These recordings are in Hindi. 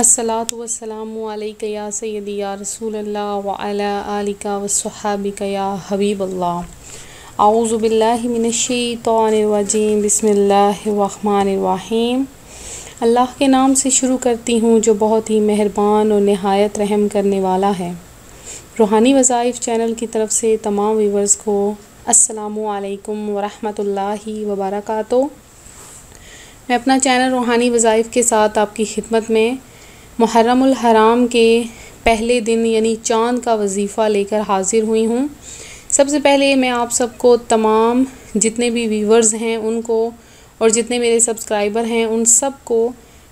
अस्सलातु वस्सलामु अलैका या सय्यदी या रसूलल्लाह व अला आलिका व सहाबिका या हबीबल्लाह। औज़ु बिल्लाहि मिनश शैतानिर रजीम। बिस्मिल्लाहिर रहमानिर रहीम। अल्लाह के नाम से शुरू करती हूँ जो बहुत ही मेहरबान और नहायत रहम करने वाला है। रूहानी वज़ाइफ चैनल की तरफ से तमाम व्यूवर्स को अस्सलामु अलैकुम व रहमतुल्लाहि व बरकातुहू। मैं अपना चैनल रूहानी वज़ाइफ के साथ आपकी खिदमत में मुहर्रमुल हराम के पहले दिन यानी चाँद का वजीफ़ा लेकर हाज़िर हुई हूँ। सबसे पहले मैं आप सबको तमाम जितने भी व्यूवर्स हैं उनको और जितने मेरे सब्सक्राइबर हैं उन सब को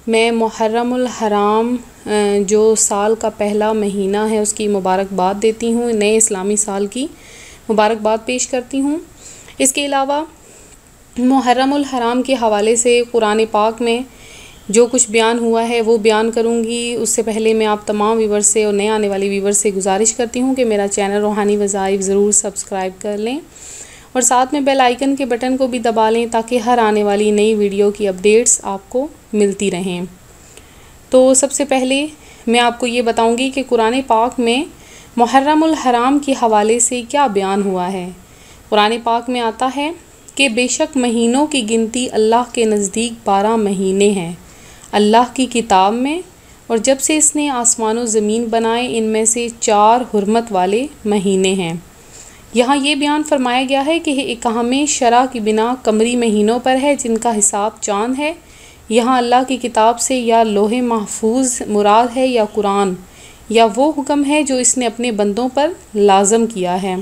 मैं मुहर्रमुल हराम जो साल का पहला महीना है उसकी मुबारकबाद देती हूँ, नए इस्लामी साल की मुबारकबाद पेश करती हूँ। इसके अलावा मुहर्रमुल हराम के हवाले से कुरान पाक में जो कुछ बयान हुआ है वो बयान करूँगी। उससे पहले मैं आप तमाम व्यूवर्स से और नए आने वाले व्यूवर्स से गुजारिश करती हूँ कि मेरा चैनल रूहानी वज़ाइफ ज़रूर सब्सक्राइब कर लें और साथ में बेल आइकन के बटन को भी दबा लें ताकि हर आने वाली नई वीडियो की अपडेट्स आपको मिलती रहें। तो सबसे पहले मैं आपको ये बताऊँगी कि कुरान पाक में मुहर्रमुल हराम के हवाले से क्या बयान हुआ है। कुरान पाक में आता है कि बेशक महीनों की गिनती अल्लाह के नज़दीक 12 महीने हैं अल्लाह की किताब में, और जब से इसने आसमान व ज़मीन बनाए इनमें से 4 हुर्मत वाले महीने हैं। यहाँ ये बयान फरमाया गया है कि इकामे शरा की बिना कमरी महीनों पर है जिनका हिसाब चाँद है। यहाँ अल्लाह की किताब से या लोहे महफूज मुराद है या कुरान या वो हुक्म है जो इसने अपने बंदों पर लाजम किया है।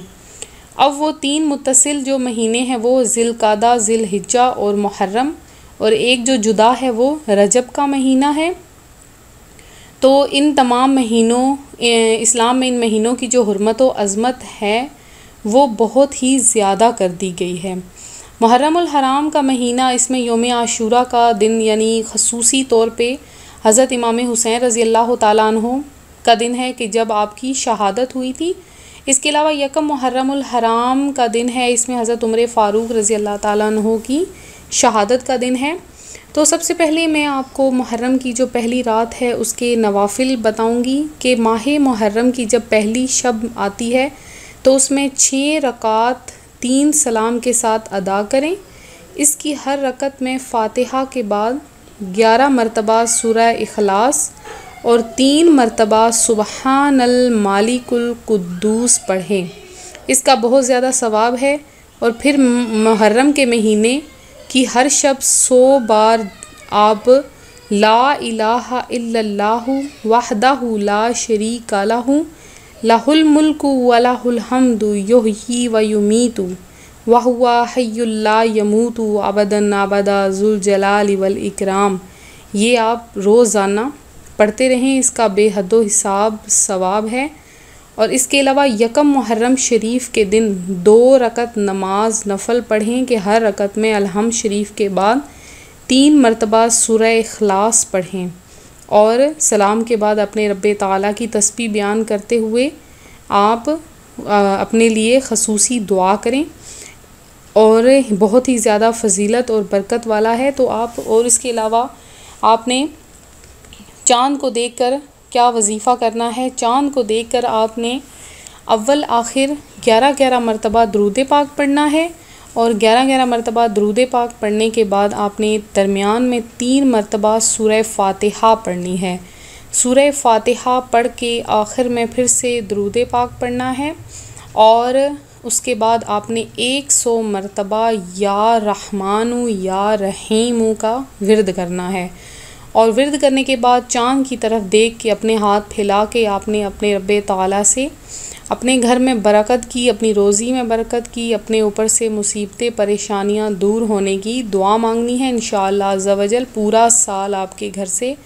अब वो 3 मुत्तसिल जो महीने हैं वो ज़िलक़ादा, ज़िलहिज्जा और मुहर्रम, और एक जो जुदा है वो रजब का महीना है। तो इन तमाम महीनों इस्लाम में इन महीनों की जो हुर्मत व अज़मत है वो बहुत ही ज़्यादा कर दी गई है। मुहर्रमुल हराम का महीना, इसमें यौम आशूरा का दिन यानी ख़ुसूसी तौर पे हज़रत इमाम हुसैन रज़ी अल्लाह ताला अन्हु का दिन है कि जब आपकी शहादत हुई थी। इसके अलावा यकम मुहर्रमुल हराम का दिन है, इसमें हज़रत उमर फ़ारूक रज़ी अल्लाह ताला अन्हु की शहादत का दिन है। तो सबसे पहले मैं आपको मुहर्रम की जो पहली रात है उसके नवाफिल बताऊंगी कि माह मुहर्रम की जब पहली शब आती है तो उसमें 6 रकात 3 सलाम के साथ अदा करें। इसकी हर रकत में फ़ातिहा के बाद 11 मरतबा सूरह इखलास और 3 मरतबा सुबहानल मालिकुल कुद्दूस पढ़ें। इसका बहुत ज़्यादा सवाब है। और फिर मुहर्रम के महीने कि हर शब 100 बार आप ला इलाहा इल्लल्लाहु वहदहु ला शरीका लहु लहुल मुल्कु व लहुल हम्दु युहयी व युमीतु व हुवा हय्युल ला यमूतु अबदन अबदा ज़ुल जलाली वल इकराम, ये आप रोज़ाना पढ़ते रहें। इसका बेहदो हिसाब सवाब है। और इसके अलावा यकम मुहर्रम शरीफ के दिन 2 रकत नमाज नफल पढ़ें कि हर रकत में अलहम्द शरीफ के बाद 3 मरतबा सूरह इखलास पढ़ें और सलाम के बाद अपने रब्बे ताला की तस्बीह बयान करते हुए आप अपने लिए ख़ुसूसी दुआ करें और बहुत ही ज़्यादा फजीलत और बरकत वाला है। तो आप, और इसके अलावा आपने चाँद को देखकर क्या वजीफ़ा करना है। चाँद को देखकर आपने अव्वल आखिर 11-11 मरतबा दरूद पाक पढ़ना है और 11-11 मरतबा दरूद पाक पढ़ने के बाद आपने दरमियान में 3 मरतबा सूरह फ़ातिहा पढ़नी है। सूरह फ़ातिहा पढ़ के आखिर में फिर से दरूद पाक पढ़ना है और उसके बाद आपने 100 मरतबा या रहमानु या रहीमु का विर्द करना है। और विर्द करने के बाद चाँद की तरफ देख के अपने हाथ फैला के आपने अपने रब्बे ताला से अपने घर में बरकत की, अपनी रोज़ी में बरकत की, अपने ऊपर से मुसीबतें परेशानियां दूर होने की दुआ मांगनी है। इंशाअल्लाह अज़्ज़ा वजल पूरा साल आपके घर से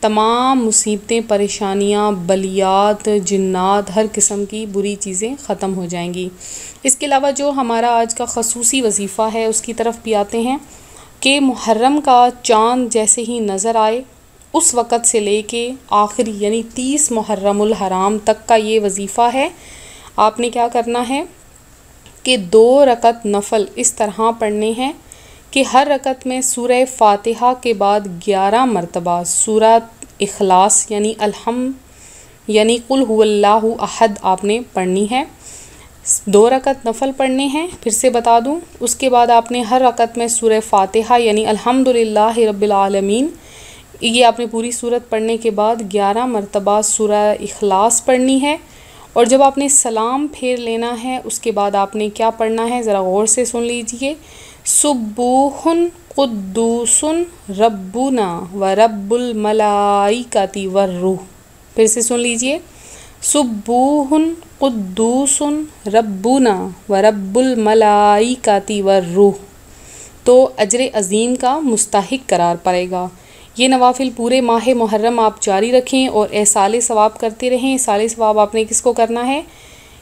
तमाम मुसीबतें परेशानियां बलियात जिन्नात हर किस्म की बुरी चीज़ें ख़त्म हो जाएंगी। इसके अलावा जो हमारा आज का ख़ुसूसी वजीफ़ा है उसकी तरफ भी आते हैं कि मुहर्रम का चाँद जैसे ही नज़र आए उस वक़्त से लेके आखिरी यानी 30 मुहर्रमुल हराम तक का ये वजीफ़ा है। आपने क्या करना है कि 2 रकत नफल इस तरह पढ़ने हैं कि हर रकत में सूरह फ़ातिहा के बाद 11 मरतबा सूरह इखलास यानी अलहम यानी कुल हुवल्लाहु अहद आपने पढ़नी है। 2 रकत नफल पढ़ने हैं। फिर से बता दूं, उसके बाद आपने हर रकत में सूरह फातिहा यानी अल्हम्दुलिल्लाहि रब्बिल आलमीन ये आपने पूरी सूरत पढ़ने के बाद 11 मरतबा सूरह इखलास पढ़नी है। और जब आपने सलाम फेर लेना है उसके बाद आपने क्या पढ़ना है, ज़रा गौर से सुन लीजिए। सुब्बूहुन कुद्दूसुन रब्बुना व रब्बुल मलाइकति वर्रूह। फिर से सुन लीजिए, सुब्बूहुन कुद्दूसुन रब्बुना व रब्बुल मलाइकति वर्रूह। तो अजर अज़ीम का मुस्तहिक करार पड़ेगा। ये नवाफिल पूरे माह मुहर्रम आप जारी रखें और एहसाल सवाब करते रहें। एहसाल सवाब आपने किसको करना है,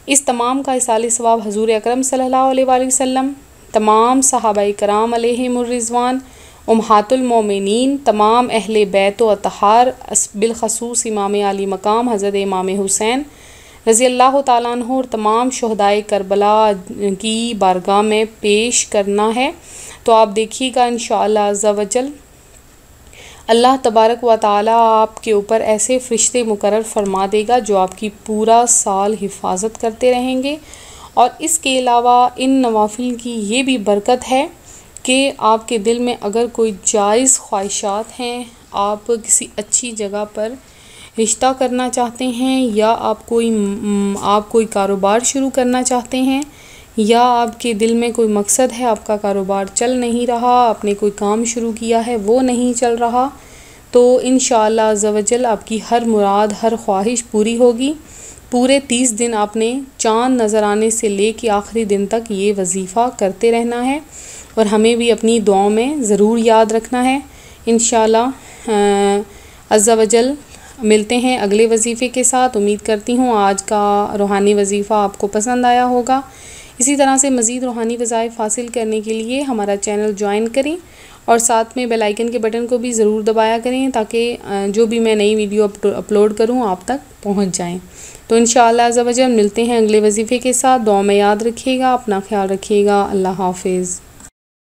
इस तमाम का एहसाल सवाब हुज़ूर अकरम सल्लल्लाहु अलैहि वसल्लम, तमाम सहाबाए कराम अलैहिमुर रिज़वान, उम्महातुल मोमिनीन, तमाम अहले बैत व अतहार, बिलखसूस इमाम आली मकाम हज़रत इमाम हुसैन रज़ी अल्लाह ताला अन्हु और तमाम शुहदाए करबला की बारगाह में पेश करना है। तो आप देखिएगा इंशाअल्लाह अज़्ज़ा वजल अल्लाह तबारक व ताला आपके ऊपर ऐसे फ़रिश्ते मुकर्रर फरमा देगा जो आपकी पूरा साल हिफाजत करते रहेंगे। और इसके अलावा इन नवाफिल की ये भी बरकत है कि आपके दिल में अगर कोई जायज़ ख्वाहिशात हैं, आप किसी अच्छी जगह पर रिश्ता करना चाहते हैं या आप कोई कारोबार शुरू करना चाहते हैं या आपके दिल में कोई मकसद है, आपका कारोबार चल नहीं रहा, आपने कोई काम शुरू किया है वो नहीं चल रहा, तो इंशाअल्लाह अज़्ज़ा वजल आपकी हर मुराद हर ख्वाहिश पूरी होगी। पूरे 30 दिन आपने चाँद नज़र आने से ले के आखिरी दिन तक ये वजीफ़ा करते रहना है और हमें भी अपनी दुआओं में ज़रूर याद रखना है। इंशाअल्लाह अज़्ज़ा वजल मिलते हैं अगले वजीफ़े के साथ। उम्मीद करती हूँ आज का रूहानी वजीफ़ा आपको पसंद आया होगा। इसी तरह से मज़ीद रूहानी वज़ाइफ हासिल करने के लिए हमारा चैनल ज्वाइन करें और साथ में बेल आइकन के बटन को भी ज़रूर दबाया करें ताकि जो भी मैं नई वीडियो अपलोड करूँ आप तक पहुँच जाएँ। तो इंशाअल्लाह अज़्ज़ा वजल मिलते हैं अगले वजीफ़े के साथ। दुआ में याद रखिएगा, अपना ख्याल रखिएगा। अल्लाह हाफ़िज़।